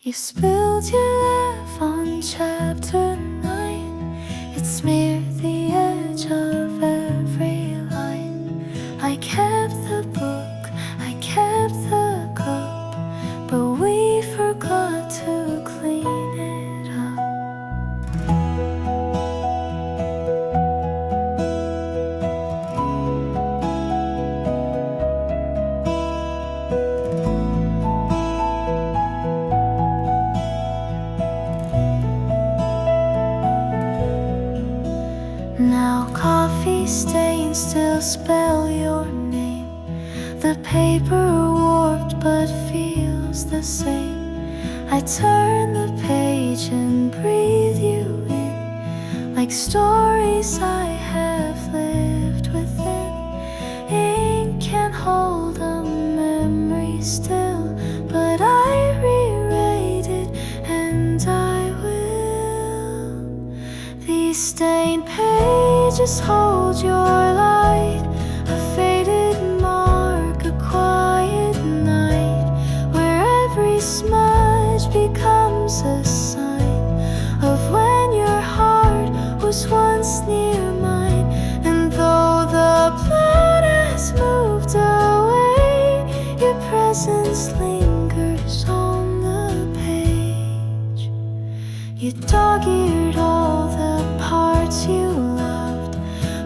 You spilled your love on chapter 9. It smeared the edge of every line. I kept the book, I kept the cup, but we forgot to clean it up. Now coffee stains still spell your name. The paper warped but feels the same. I turn the page and breathe you in, like stories I have lived within. Ink can hold a memory still, but I rewrite it and I will. These stained pages hold your light, a faded mark, a quiet night, where every smudge becomes a sign of when your heart was once near mine. And though the blood has moved away, your presence lingers on the page. You dog-eared all the parts you loved,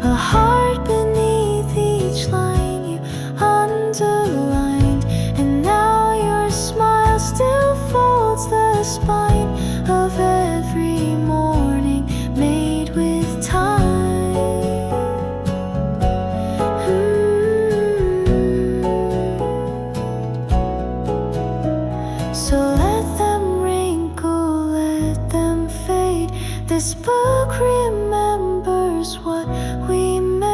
a heart beneath each line you underlined. And now your smile still folds the spine of every morning made with time. So let them wrinkle, let them fade. This book remembers what we made.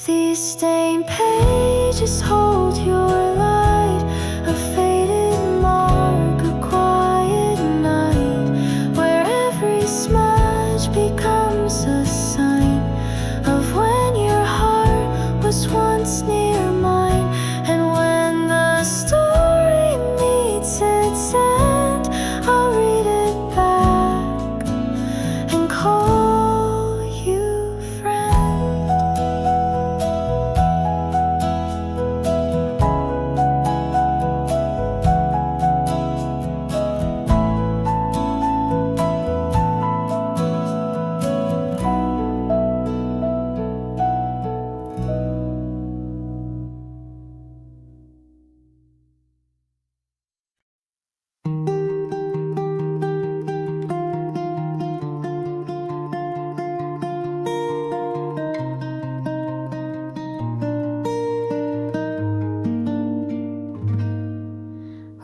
These stained pages hold your light, a faded mark, a quiet night, where every smudge becomes a sign of when your heart was once near mine. And when the story meets its end, I'll read it back and call you friend.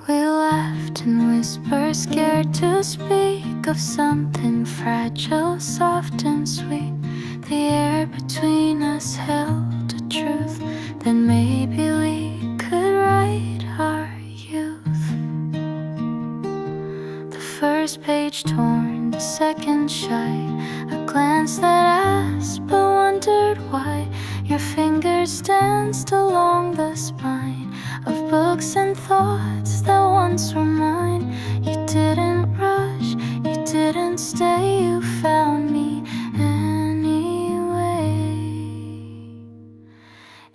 We laughed and whispered, scared to speak of something fragile, soft and sweet. The air between us held a truth that maybe we could write our youth. The first page torn, the second shy, a glance that asked but wondered why. Your fingers danced along the spine of books and thoughts that once were mine. You didn't rush, you didn't stay, you found me anyway.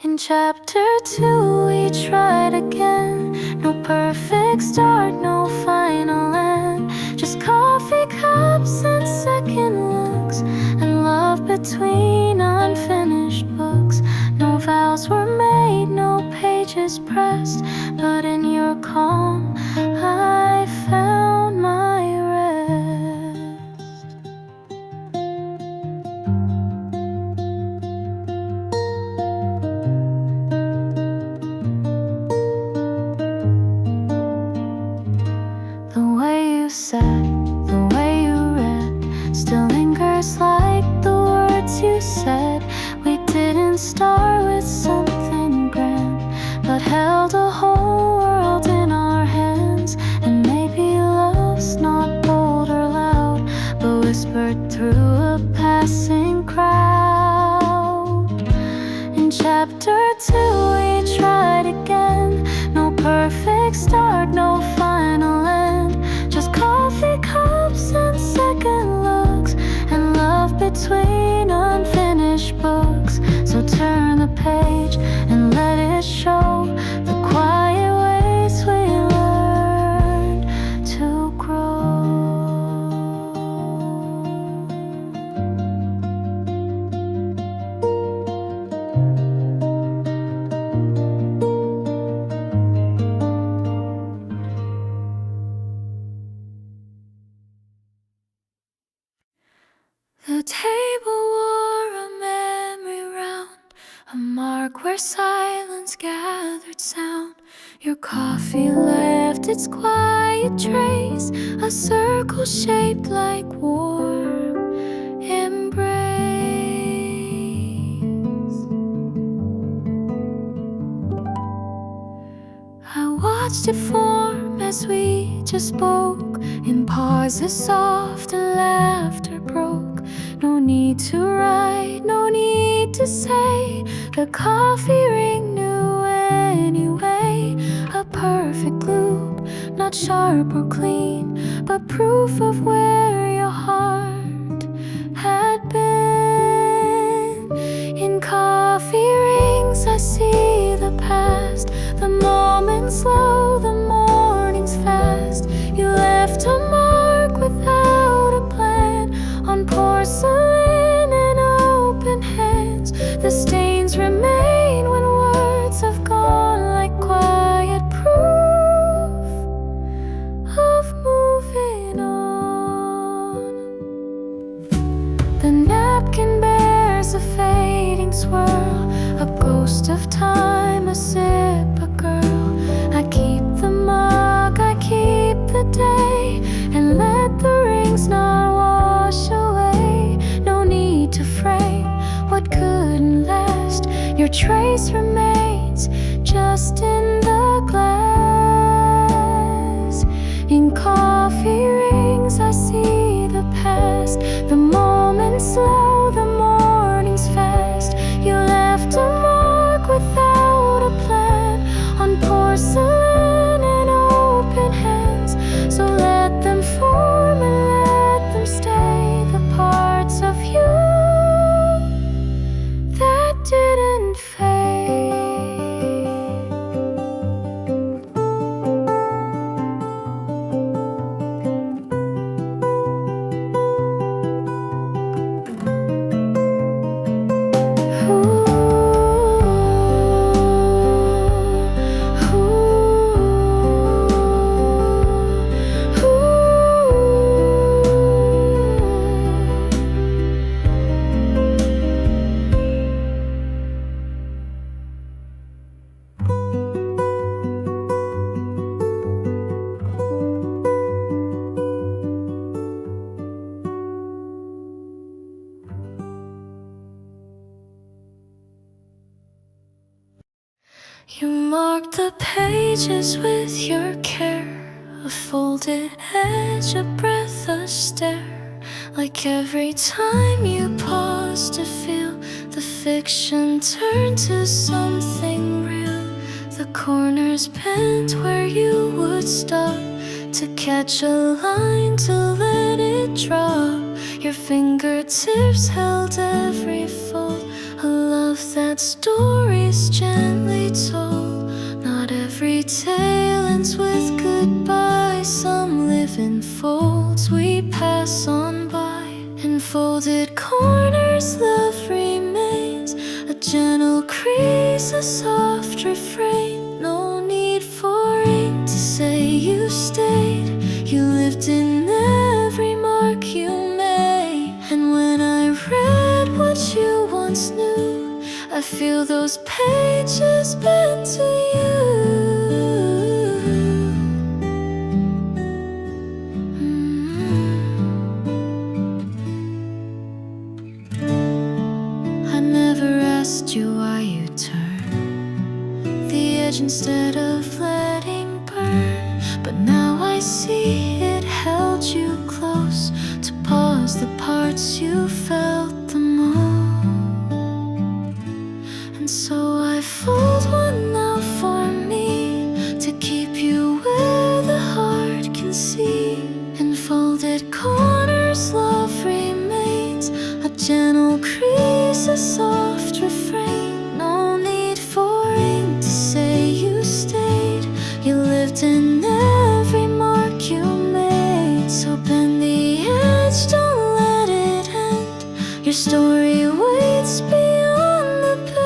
In chapter 2 we tried again. No perfect start, no final end, just coffee cups and second looks, and love between unfinished books. No vows were made, no pages pressed, but in your calm I found my rest. The way you sat, the way you read, still lingers like the words you said. We didn't start with something grand, but held a whole world in our hands. And perfect start, no final end. Just coffee cups and second looks, and love between unfinished books. So turn the page and let it show the quiet ways we learned to grow. The table wore a memory round, a mark where silence gathered sound. Your coffee left its quiet trace, a circle shaped like warm embrace. I watched it form as we just spoke, in pauses soft and laughter broke. No need to write, no need to say, the coffee ring knew anyway. A perfect loop, not sharp or clean, but proof of where your heart had been. In coffee rings I see the past, the moments slow, the mornings fast. You left a mark without a plan, on porcelain and open hands. The stains remain when words have gone, like quiet proof of moving on. The napkin bears a fading swirl, a ghost of time, a sip, a girl. I keep the mug, I keep the day, and let the rings not wash away. No need to frame what couldn't last, your trace remains just in the glass. In coffee rings I see the past, the moments slow, the mornings fast. You left a mark without a plan, on porcelain and open hands. So let them form and let them stay, the parts of you that didn't fade. You mark the pages with your care, a folded edge, a breath, a stare. Like every time you pause to feel the fiction turn to something real. The corners bent where you would stop to catch a line, to let it drop. Your fingertips held every fold, a love that stories gently told. Not every tale ends with goodbye, some live in folds we pass on by. In folded corners love remains, a gentle crease, a soft refrain. No need for ink to say you stayed, you lived in every mark you made. And when I read what you once knew, I feel those pages bend to you. I never asked you why you turned the edge instead of letting burn, but now I see it held you close to pause the parts you felt the most. And so I fold one out for me to keep you in every mark you made. So bend the edge, don't let it end. Your story waits beyond the pen.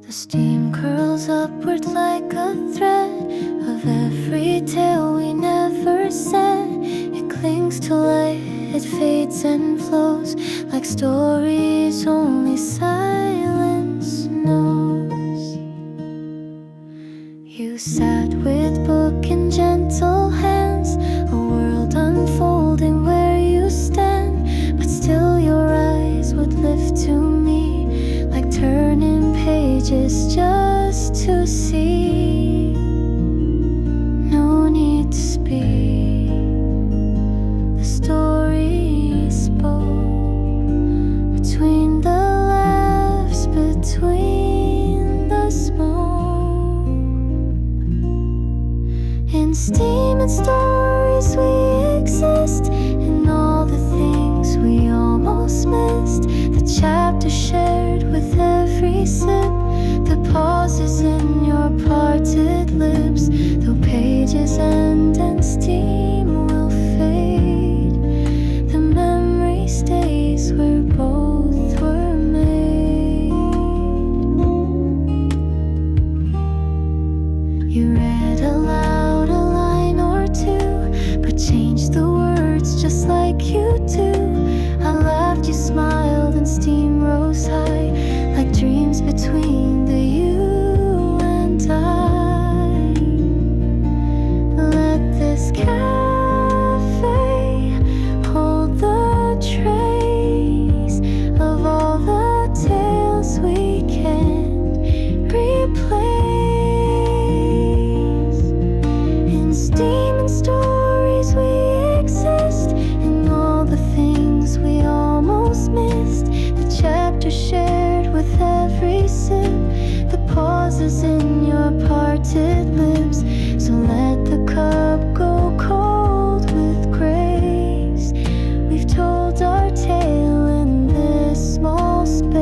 The steam curls upward like a thread of every tale we never said. It clings to light, it fades and flows like stories only silence knows. You sat with book in gentle hands, a world unfolding where you stand, but still your eyes would lift to me like turning pages just to see. No need to speak. The story spoke between the laughs, between the smoke. In steam and stories we exist, in all the things we almost missed. The chapter shared with every sip, the pauses in your parted lips. Though pages end and steam will fade, the memory stays where both were made. You read aloud a line or two, but changed the words just like you do. I laughed, you smiled, and steam rose high like dreams between the you and I. Let this cafe hold the trace of all the tales we can't replace. In steam and stories we exist, in all the things we almost missed. The chapter shared with every sip, the pauses in your parted lips. So let the cup go cold with grace. We've told our tale in this small space.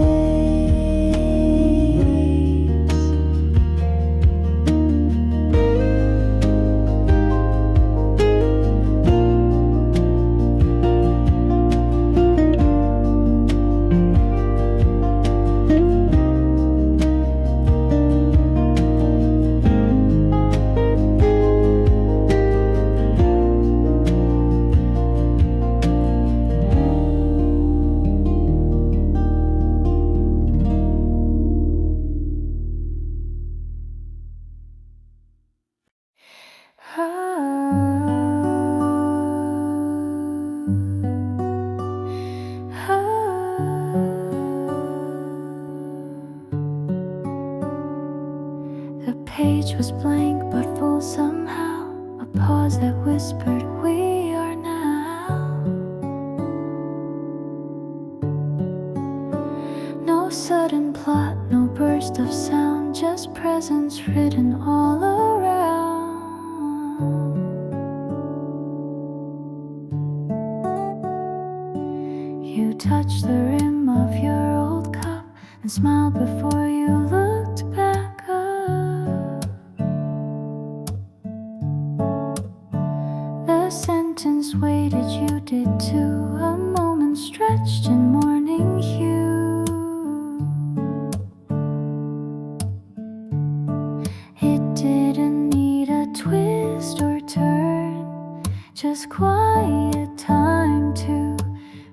The page was blank but full somehow, a pause that whispered, we are now. No sudden plot, no burst of sound, just presence written all around. You touched the rim of your old cup and smiled before you looked back up. The sentence waited, you did too, a moment stretched in morning hue. It didn't need a twist or turn, just quiet time to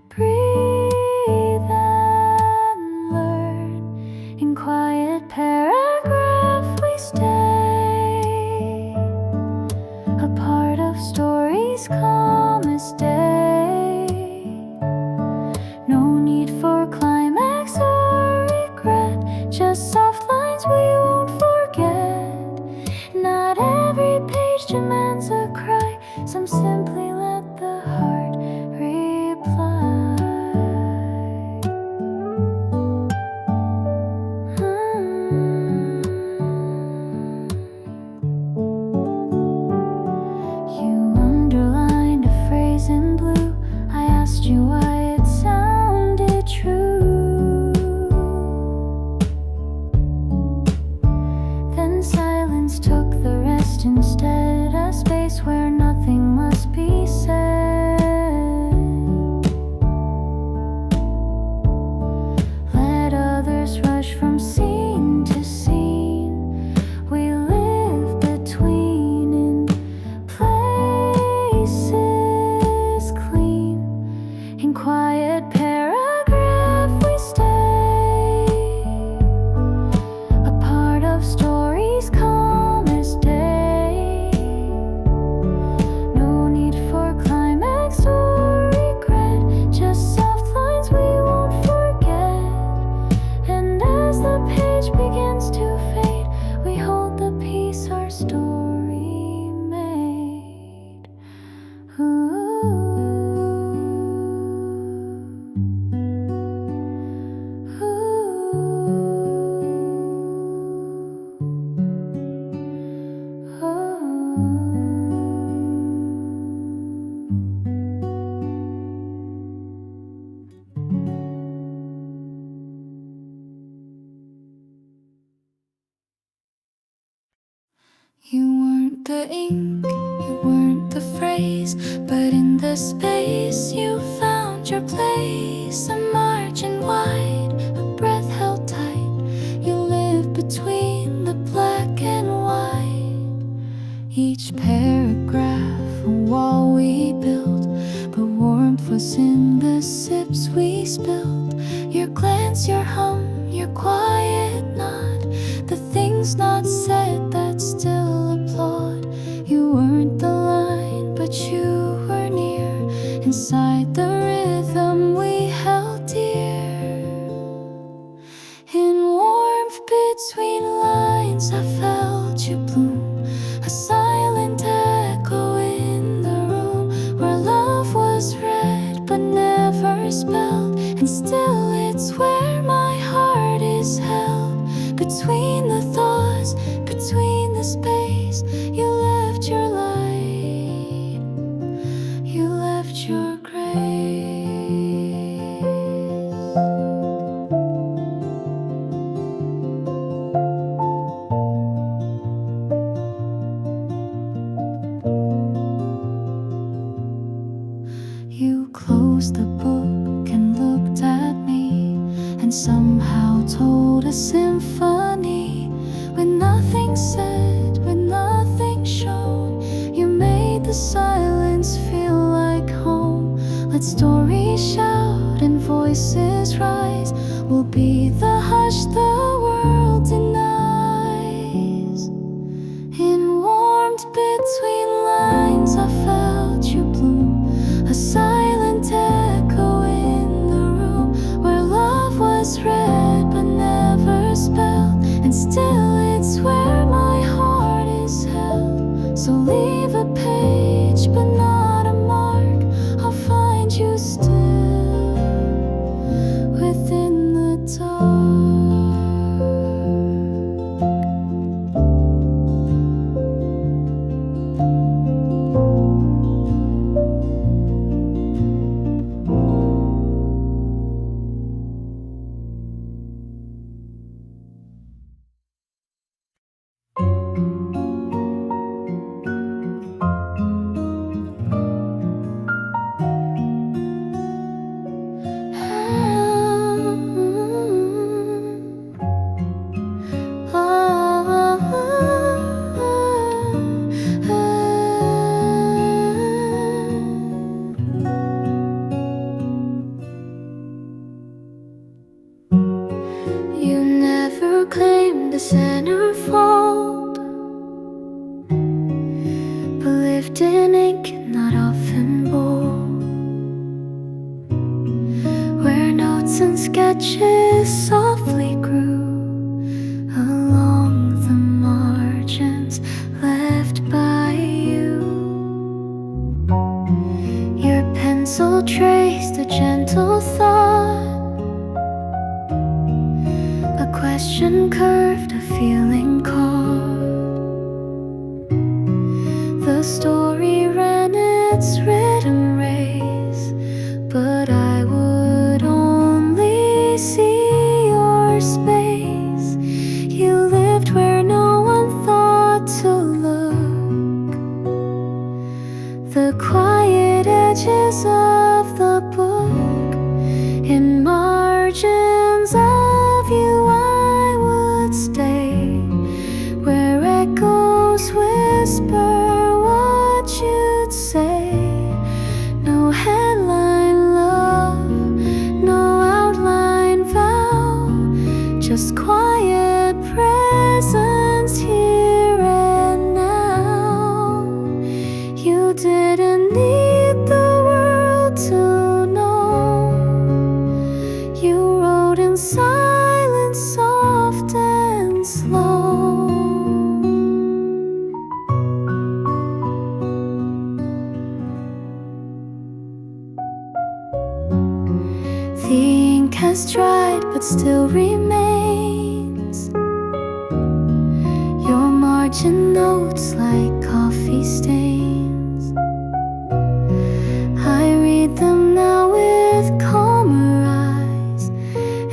breathe and learn. In quiet paragraph we stay, a part of story's calmest day. No need for climax or regret, just soft lines we won't forget. Not every page demands a the ink, you weren't the phrase, but in the space you found your place. A margin wide, a breath held tight. You lived between the black and white. Each paragraph, a wall we built, but warmth was in the sips we spilled. Your glance, your hum, your quiet nod, the things not said that still applaud. You weren't the line, but you were near, inside the rhythm we held dear. In warmth between lines I felt you bloom, a silent echo in the room where love was read but never spelled. And still it's where my heart is held, between the thoughts, between the space. You left your light, you left your grace. You closed the book and looked at me, and somehow told a symphony. With nothing said, with nothing shown, you made the silence feel like home. Let stories shout and voices rise, we'll be the hush the world denies. In warmth between lines I felt you bloom, a silent echo in the room where love was read but never spelled. And still it's where my heart is held. So leave a page but not a mark, I'll find you still within the dark. You never claimed the centerfold, but lived in ink, not often bold, where notes and sketches softly grew along the margins left by you. Your pencil traced a gentle thought, a question curved, a feeling caught. The story ran its rhythm race, but I would only see your space. You lived where no one thought to look, the quiet edges of the book. In margins of you I would stay, where echoes whisper what you'd say. No headline love, no outline vow, just quiet presence here and now. You didn't need the world to know, you wrote in silence, soft and slow. The ink has dried but still remains, your margin notes like coffee stains. I read them now with calmer eyes,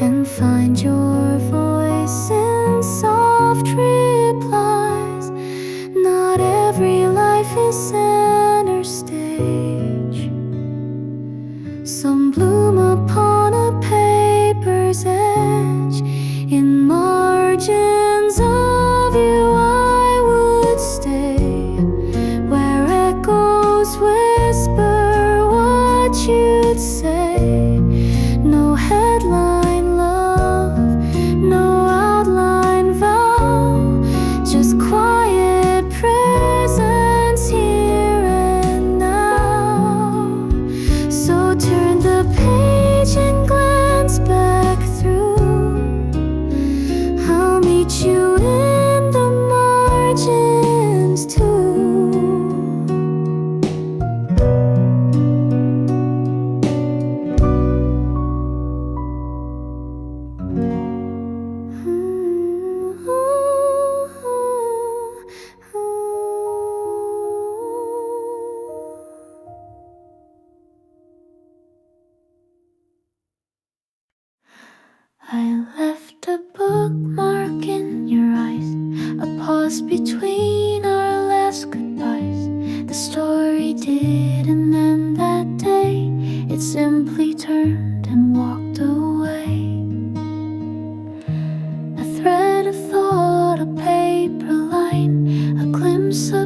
and find your voice in soft replies. Not every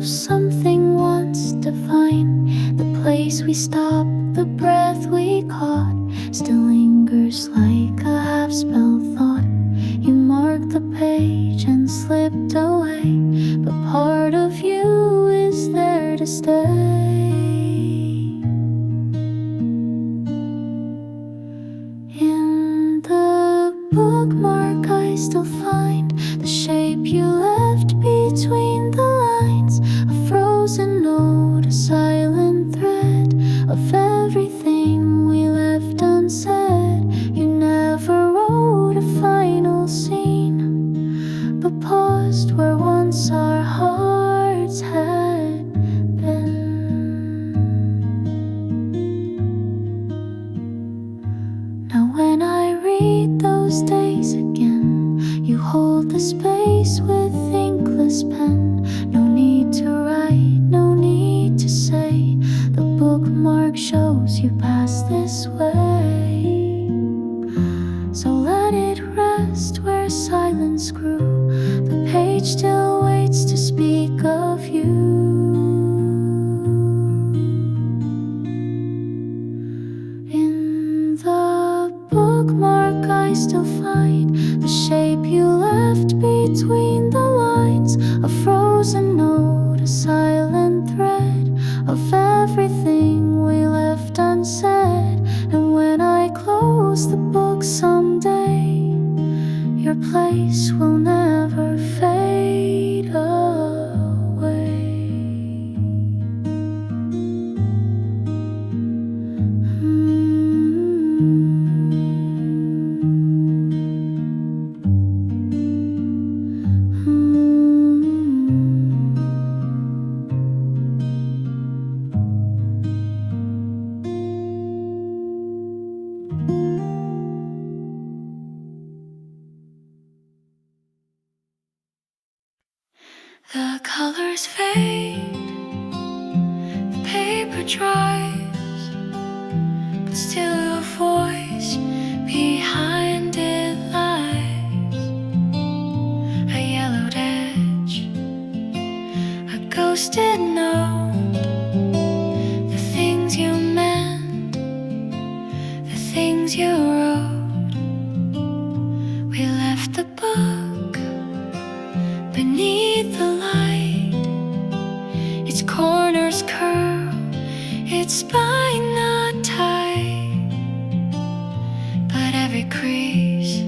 something once divine. The place we stopped, the breath we caught, still lingers like a half-spelled thought. You marked the page and slipped away, but part of you is there to stay. In the bookmark I still find the shape you left between the lines, a frozen note, a silent thread of everything we left unsaid. You never wrote a final scene, but paused where once our hearts had been. Now when I read those days again, you hold the space with inkless pen. No need to write, no need to say, the bookmark shows you passed this way. So let it rest where silence grew, the page still waits to speak of you. In the bookmark I still find the shape you left between the lines, a frozen note, a silent thread of everything we left unsaid. And when I close the book someday, your place will never fade away. The colors fade, the paper dries, but still your voice behind it lies. A yellowed edge, a ghosted note, the things you meant, the things you wrote. We left the book beneath the light, its corners curl, its spine not tight, but every crease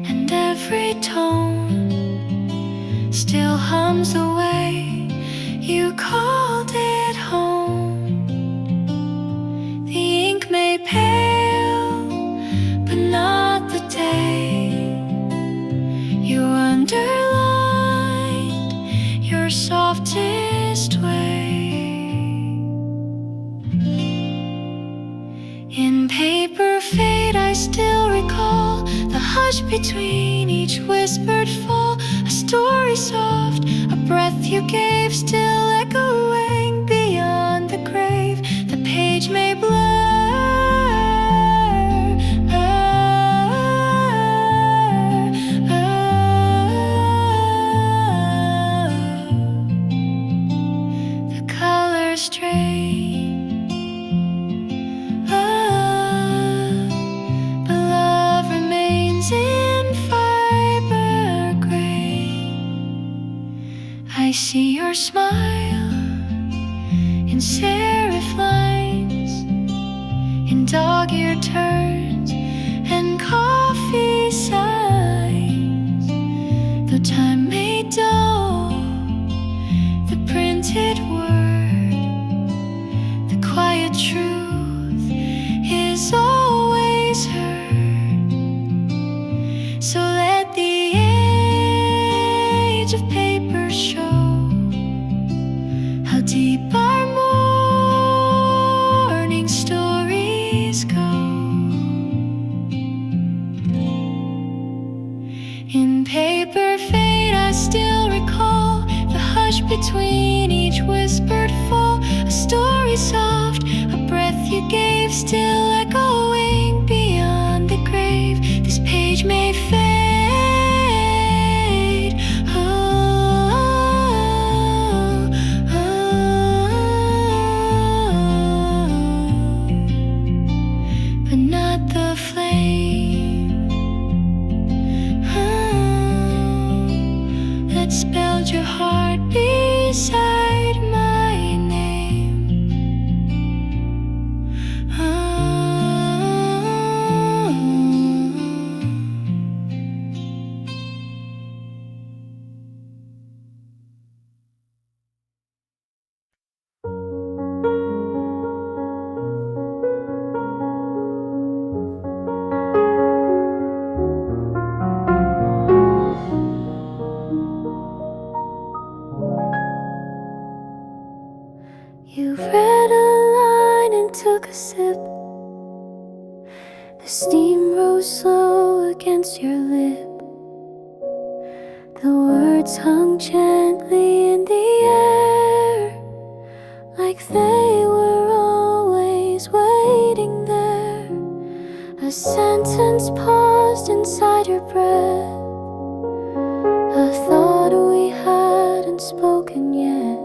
and every tone still hums away. You called it home. The ink may pale, but not the day. You underlined your softest way. In paper fade I still recall the hush between each whispered fall. A story soft, a breath you gave, still echoing beyond the grave. The page may blur, I see your smile in serif lines, in dog-eared turns and coffee signs. Though time may dull the printed word, the quiet truth is always heard. So let the age of paper show how deep our morning stories go. In paper fade I still recall the hush between each whispered fall. A story soft, a breath you gave, still echoing beyond the grave. This page may fade, oh, You read a line and took a sip. The steam rose slow against your lip. The words hung gently in the air, like they were always waiting there. A sentence paused inside your breath, a thought we hadn't spoken yet.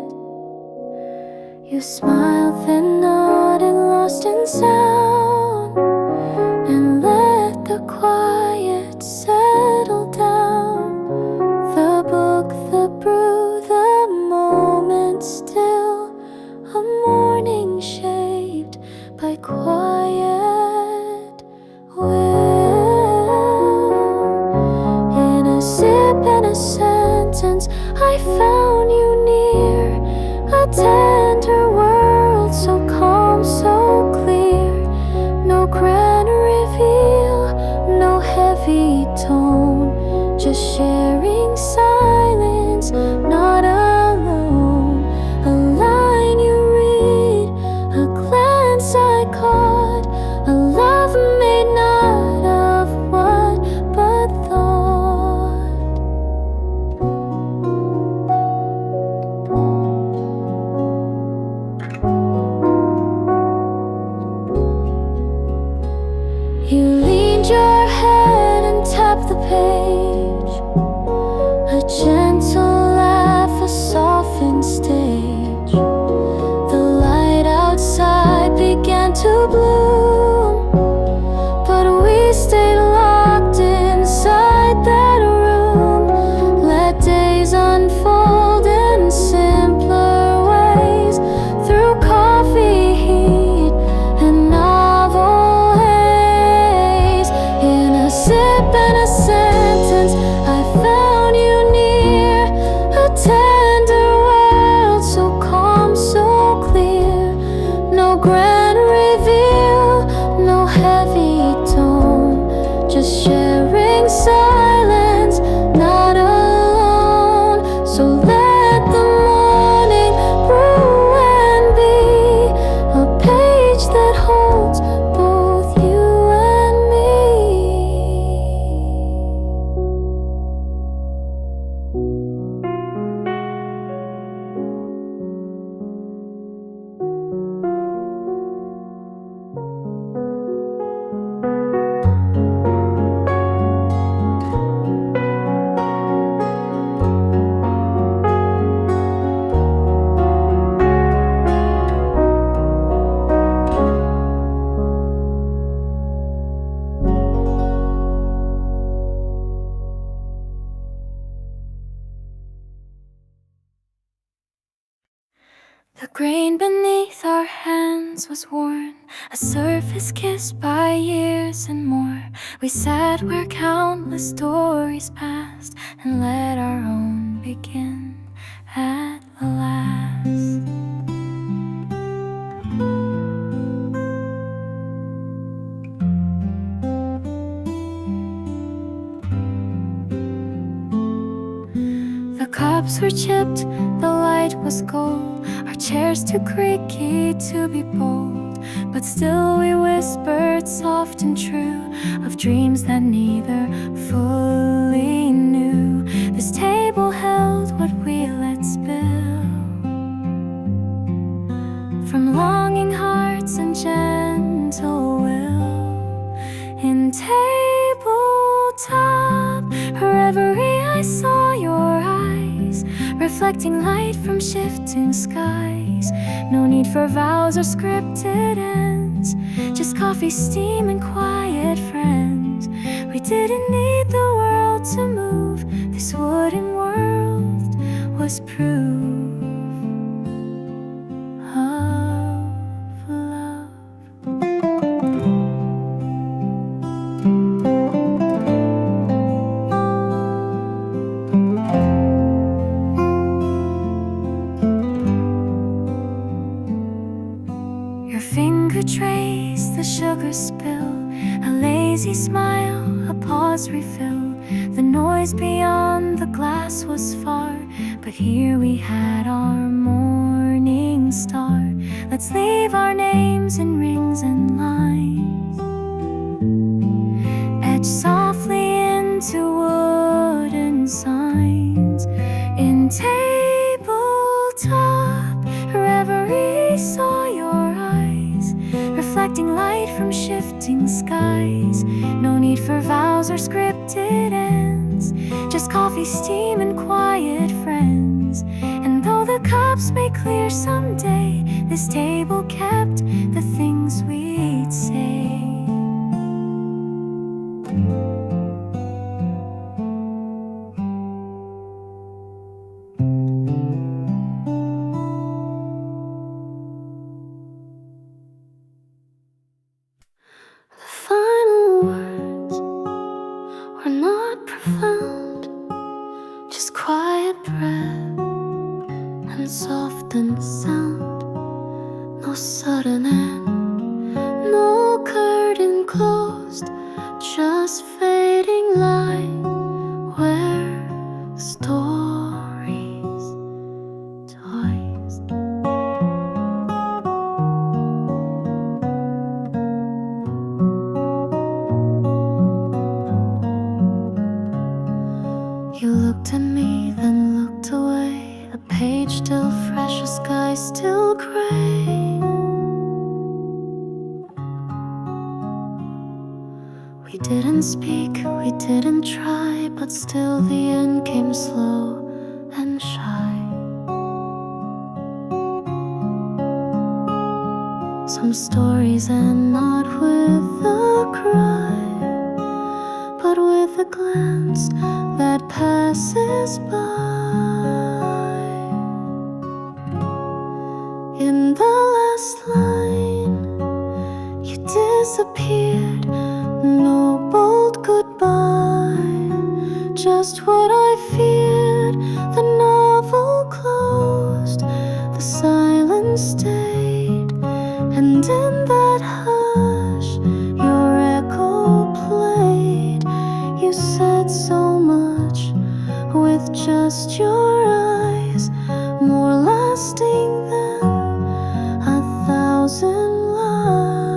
You smiled, then nodded, lost in sound, and let the quiet settle down. The book, the brew, the moment still, a morning shaped by quiet will. In a sip and a sentence, I found you near, a tender world so calm, so clear. No grand reveal, no heavy tone, just sharing silence, not alone. A line you read, a glance I caught, a love made not of what but thought. You leaned your head and tapped the page, a gentle laugh, a softened stage. The light outside began to bloom, but we stayed locked inside that room. Let days unfold in simpler ways, through coffee heat and novel haze. In a sip and a sentence, I found you near, a tender world so calm, so clear. No grand reveal, no heavy tone, just sharing silence, not alone. So let the morning brew and be a page that holds both you and me. The grain beneath our hands was worn, a surface kissed by years and more. We sat where countless stories passed and let our own begin at last. The cups were chipped, the light was gold, our chairs too creaky to be bold, but still we whispered soft and true of dreams that neither fully knew. This table held what we let spill from longing hearts and gentle will. In tabletop reverie, I saw your eyes reflecting light from shifting skies. No need for vows or scripted ends, just coffee, steam, and quiet friends. We didn't need the world to move, this wooden world was proof of love. Your finger traced the sugar spill, a lazy smile, a pause refill. The noise beyond the glass was far, but here we had our morning star. Let's leave our names in rings and lines, etched softly into wooden signs. In tabletop reverie, saw your eyes reflecting light from shifting skies. No need for vows or scripted ends, just coffee, steam, and quiet friends. And though the cups may clear someday, this table kept the things we'd say. The final words were not profound, just quiet breath and softened sound. No sudden end, no curtain closed, just fading light where stories toys. You looked at me, then looked away. A page still fresh, a sky still gray. We didn't speak, we didn't try, but still the end came slow and shy. Some stories end not with a cry, but with a glance that passes by. In the last line, you disappeared. No bold goodbye, just what I feared. The novel closed, the silence stayed, and in that hush, your echo played. You said so much with just your eyes, more lasting than 1,000 lies.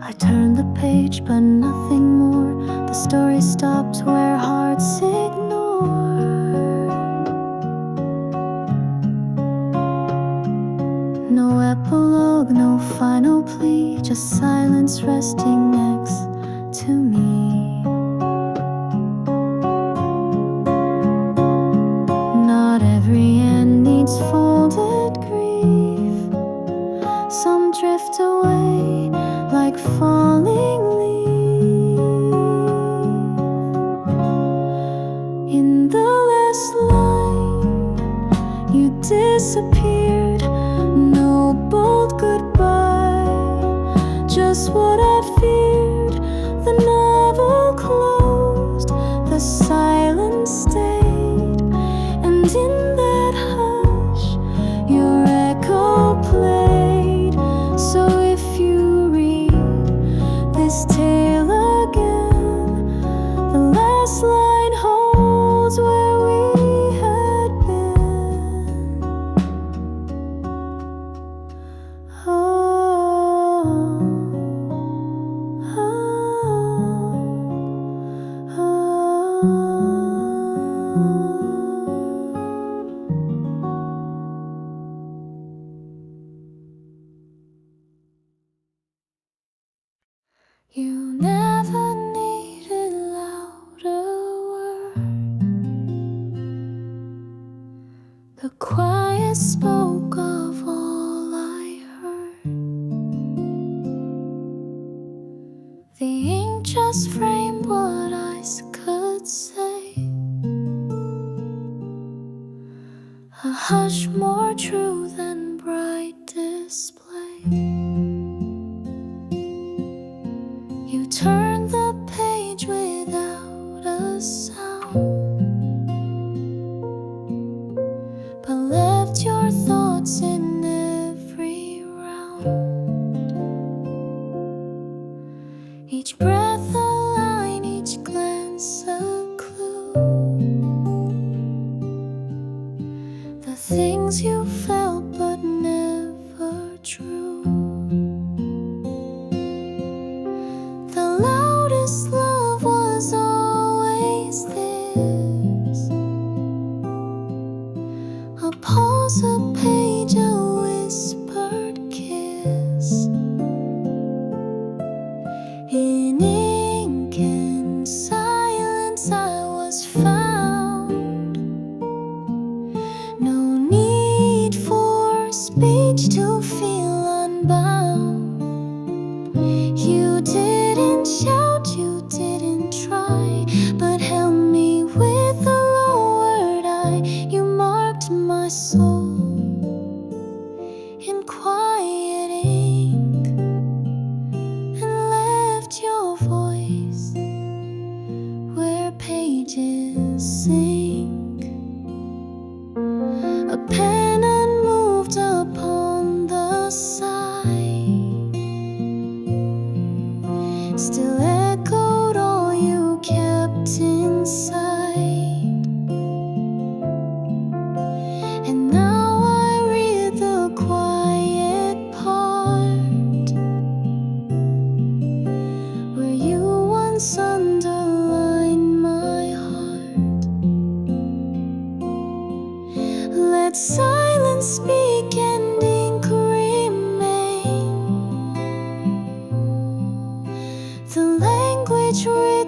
I turned the page, but nothing more. The story stopped where hearts ignore. No epilogue, no final plea, just silence resting next to me. Not every end needs folded grief. Some drift away like falling leaf. In the last line, you disappeared. No bold goodbye, just what I feared. The novel closed, the silence stayed, and in that hush, your echo played. So if you read this tale again, the last line holds where we had been. Oh, oh, oh, You never needed louder words. The quiet spoke of all I heard. The ink just framed what I could say. A hush more true than bright display. You turned the page without a sound, but left your thoughts in every round.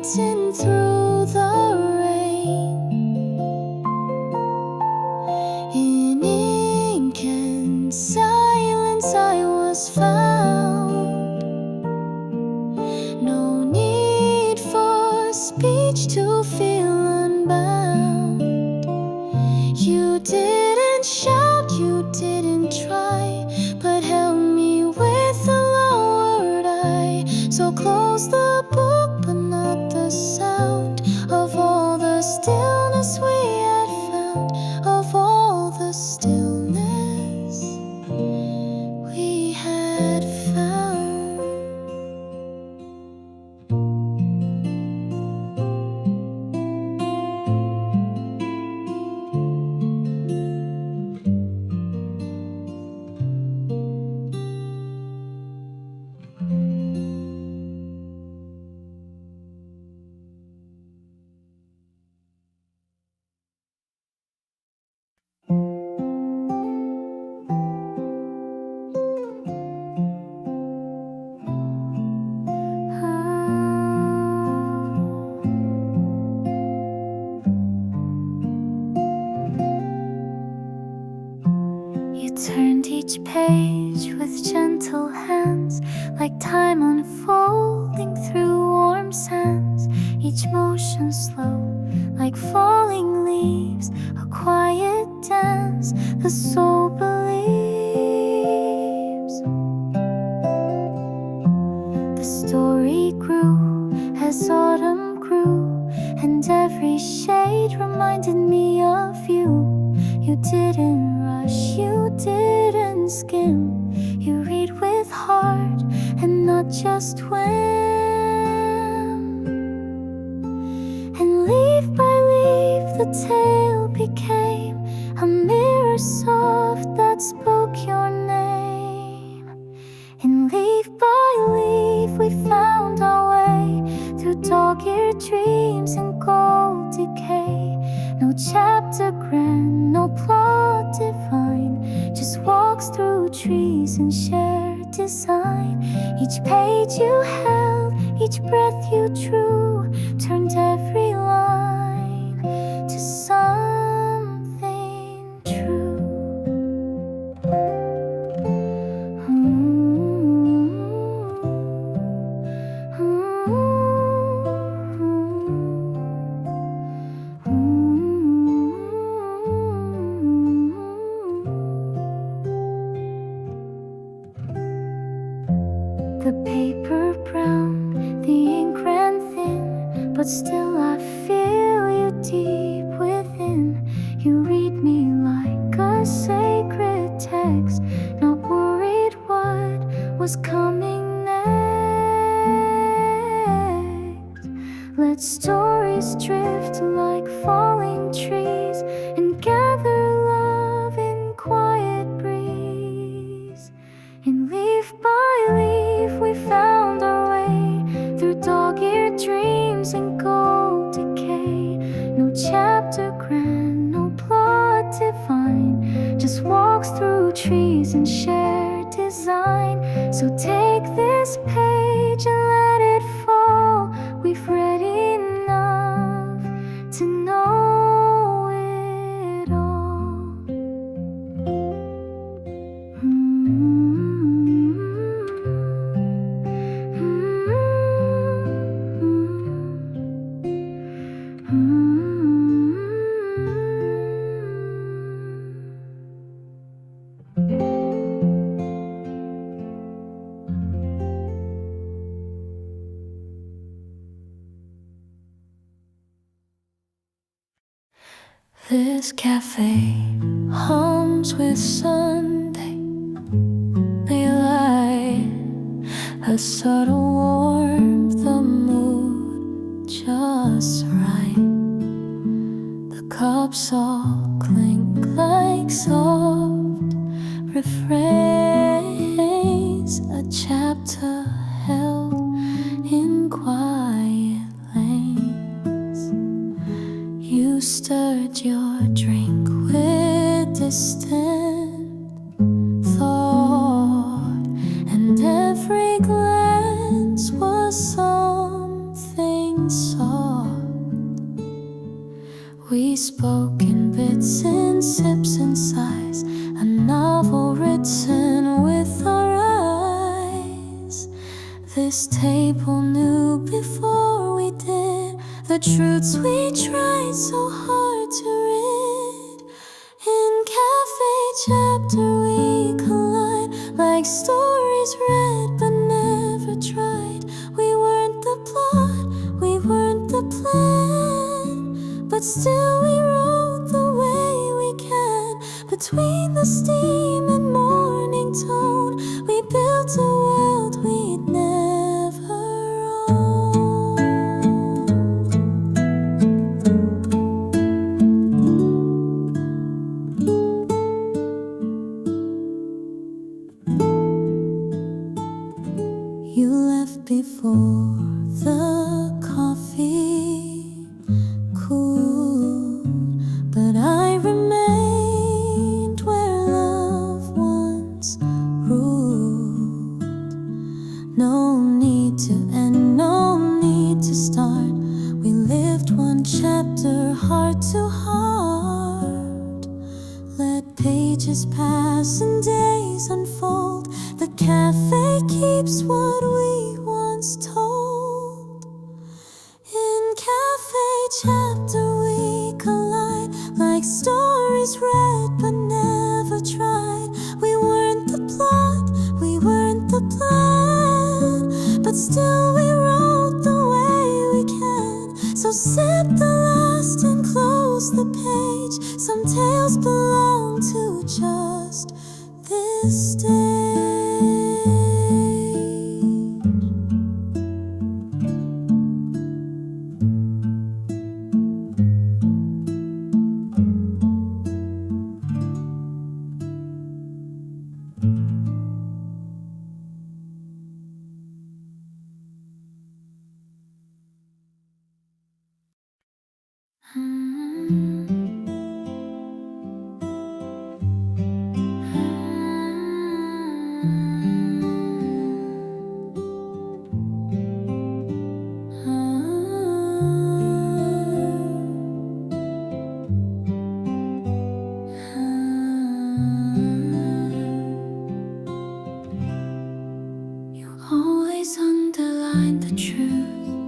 waiting through the rain. In ink and silence I was found. No need for speech to feel unbound. You didn't shout, you didn't try, but held me with a lowered eye. So close the book, but not the sound of all the stillness we had found, of all the stillness we had found. You turned each page with gentle hands, like time unfolding through warm sands. Each motion slow, like falling leaves, a quiet dance the soul believes. The story grew as autumn grew, and every shade reminded me of you. You didn't rush, you didn't skim. You read with heart and not just whim. And leaf by leaf the tale became a mirror soft that spoke your name. And leaf by leaf we found our way through dog-eared dreams and gold decay. No chapter grand, no plot divine, just walks through trees and shared design. Each page you held, each breath you drew, turned every line to something true. The paper brown, the ink ran thin, but still I feel you deep within. You read me like a sacred text, not worried what was coming next. Let stories drift like falling trees and gather love in quiet breeze. And leaf by leaf we found our way through dog-eared dreams and gold decay. No chapter grand, no plot divine, just walks through trees and shared design. So take this page and let it fall. We've read enough to know it all. This cafe hums with Sunday daylight, a subtle warmth, the mood just right. The cups all clink like soft refrains, a chapter held in quiet lanes. You stirred your drink with distant thought, and every glance was something soft. This table knew before we did the truths we tried so hard to rid. In Café Chapter we collide like stories read but never tried. We weren't the plot, we weren't the plan, but still we wrote the way we can. Between the steam and morning tone, we built a world we'd never owned. You left before the coffee cooled, but I remained where love once ruled. No need to end, no need to start. We lived one chapter heart to heart. Let pages pass and days unfold. The cafe keeps what we once told. In Café Chapter we collide like stories read but never tried. We weren't the plot, we weren't the plan, but still we wrote the way we can. So sip the last and close the page. Some tales belong to just this day. You always underline the truth,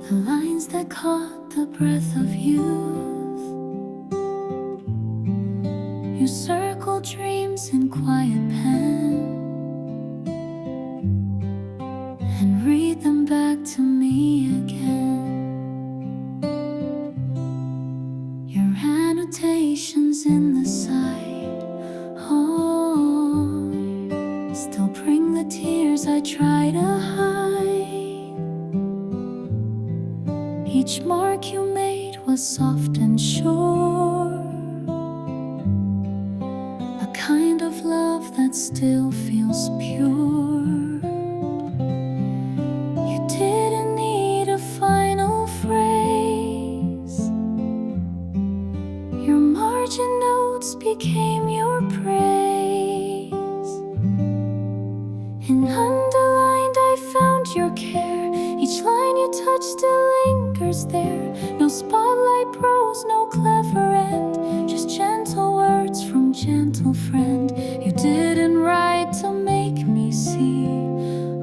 the lines that caught the breath of youth. You circle dreams in quiet pen and read them back to me again. Your annotations in the side, oh, still bring the tears I try to hide. Each mark you made was soft and sure, a kind of love that still feels pure. You didn't need a final phrase. Your margin notes became your praise. In Underlined I found your care. Each line you touch still lingers there. No spotlight prose, no clever end, just gentle words from gentle friend. You didn't write to make me see,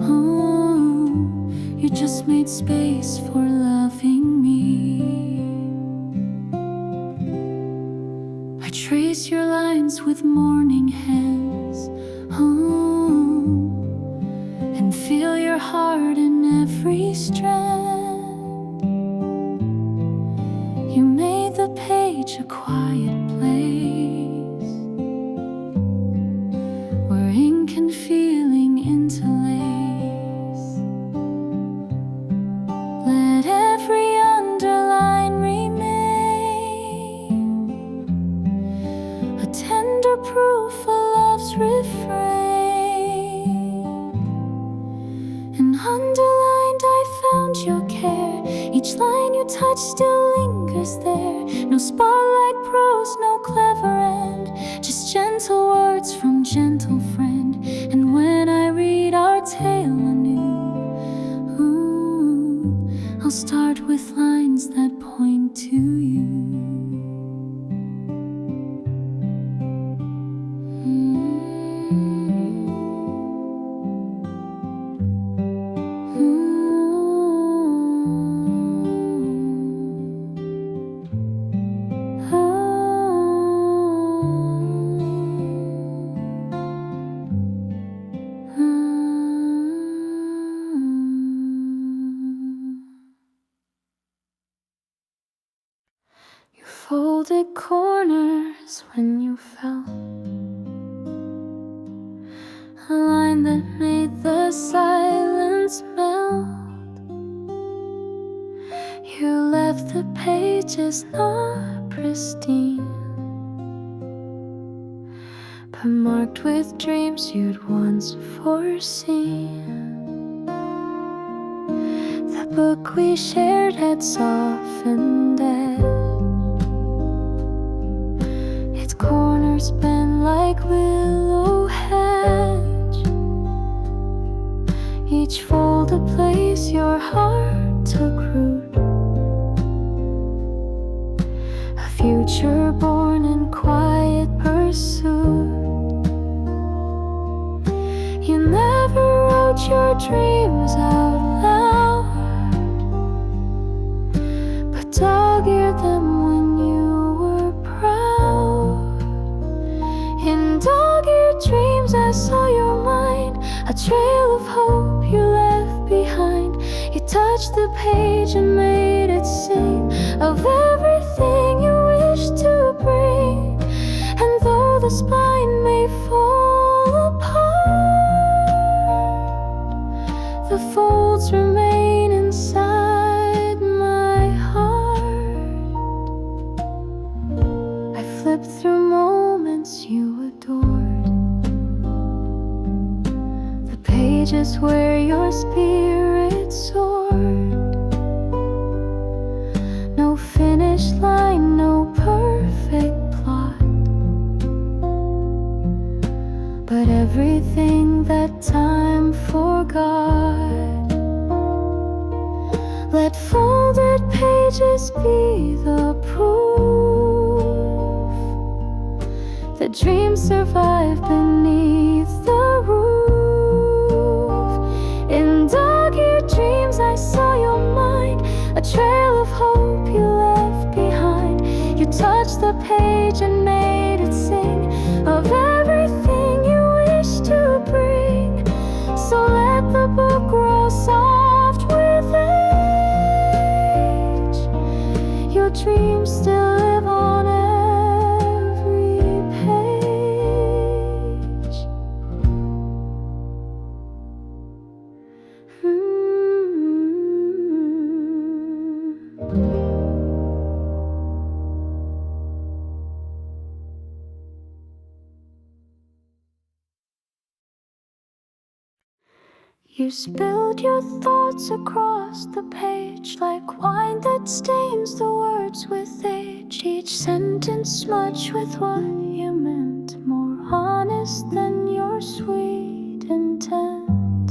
oh, you just made space for loving me. I trace your lines with morning hands, oh, and feel your heart in every strand. You made the page a quiet place where ink and feeling interlace. Let every underline remain a tender proof of love's refrain. In Underlined I found your care. Each line you touch still lingers there. No spotlight prose, no clever end, just gentle words from gentle friend. And when I read our tale anew, ooh, I'll start with lines that point to you. folded corners when you fell, a line that made the silence melt. You left the pages not pristine, but marked with dreams you'd once foreseen. The book we shared had softened edge, its corners bent like willow hedge, each fold a place your heart took root, a future born in quiet pursuit. You never wrote your dreams out loud, but dog-eared them when you were proud. In dog-eared dreams I saw your mind, a trail of hope you left behind. You touched the page and made it sing of everything you wished to bring. And though the spine may fall apart, the folds remain inside my heart. I flipped through moments you adored, the pages where your spirit soared. No finish line, no perfect plot, but everything that time forgot. Let folded pages be the proof that dreams survive beneath the roof. In dog-eared dreams I saw your mind, a trail of hope you left behind. You touched the page and made it sing of everything you wish to bring. So let the book grow soft with age. Your dreams still live on every page. You spilled your thoughts across the page like wine that stains the words with age. Each sentence smudged with what you meant, more honest than your sweet intent.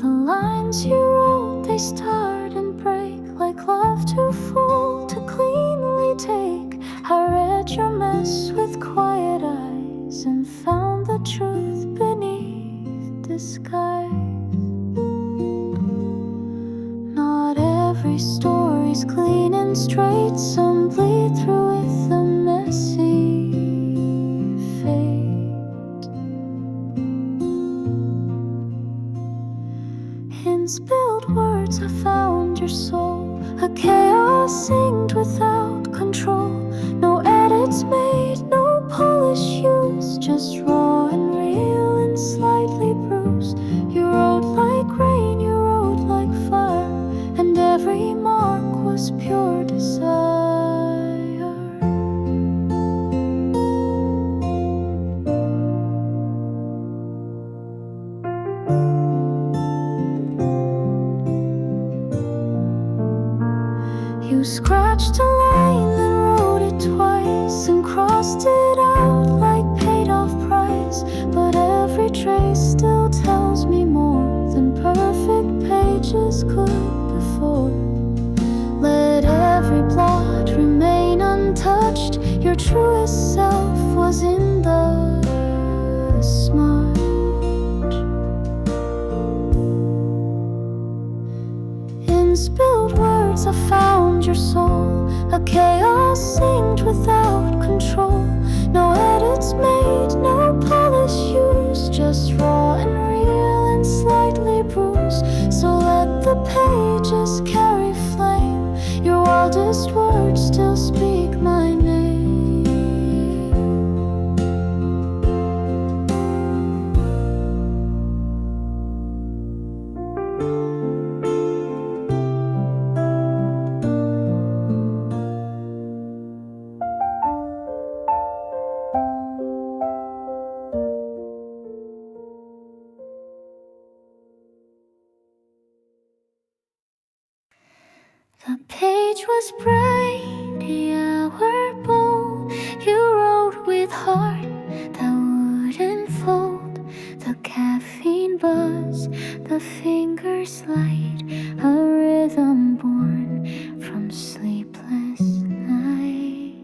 The lines you wrote, they start and break like love too full to cleanly take. I read your mess with quiet eyes and found the truth beneath disguise. Not every story's clean and straight, some bleed through with a messy fate. In spilled words I found your soul, a chaos synced without control. No edits made, no polish used, just raw and real and slightly bruised. You wrote like rain, you wrote like fire, and every mark was pure desire. You scratched a line, then wrote it twice, and crossed it out like paid off price. But every trace still tells me more than perfect pages could before. Let every blot remain untouched, your truest self was in the smudge. In spilled words I found your soul, a chaos synced without control. No edits made, no polish used, just raw and real and slightly bruised. So let the pages carry flame, your wildest words was bright, the hour bold. You wrote with heart that wouldn't fold. The caffeine buzz, the fingers light, a rhythm born from sleepless night.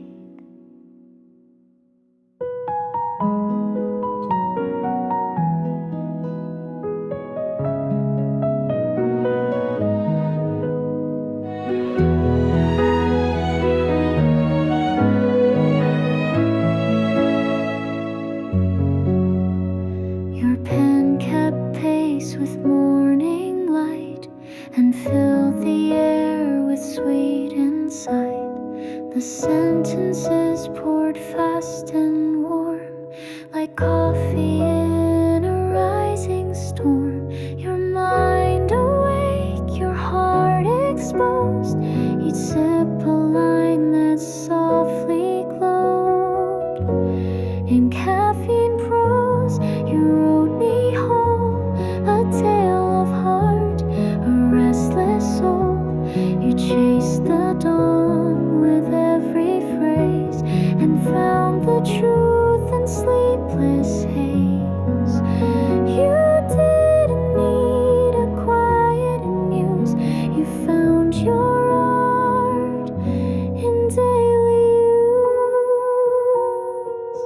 Your pen kept pace with morning light and filled the air with sweet insight. The sentences poured fast and warm like coffee in a rising storm. Your mind awake, your heart exposed. Each sip a line that softly glowed. In caffeine prose, you wrote me whole, a tale of heart, a restless soul. You chased the dawn with every phrase and found the truth in sleepless haze. You didn't need a quiet muse, you found your art in daily use.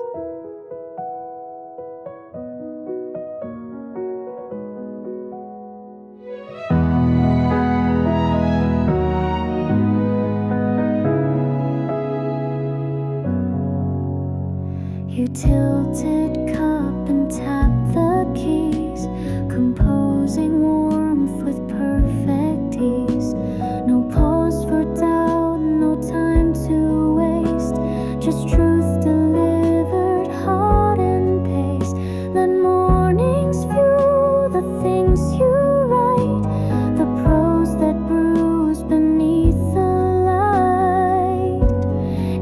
You tilted cup and tapped the keys, composing warmth with perfect ease. No pause for doubt, no time to waste, just truth delivered hot and pace. Let mornings fuel the things you write, the prose that brews beneath the light.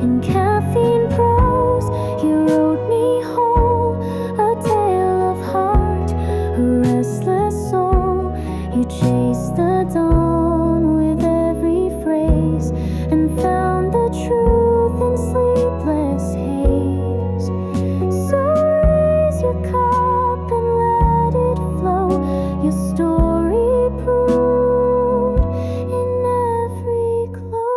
In caffeine prose, you wrote me whole, a tale of heart, a restless soul. You chased the dawn with every phrase and found the truth in sleepless haze. So raise your cup and let it flow, your story brewed in every glow.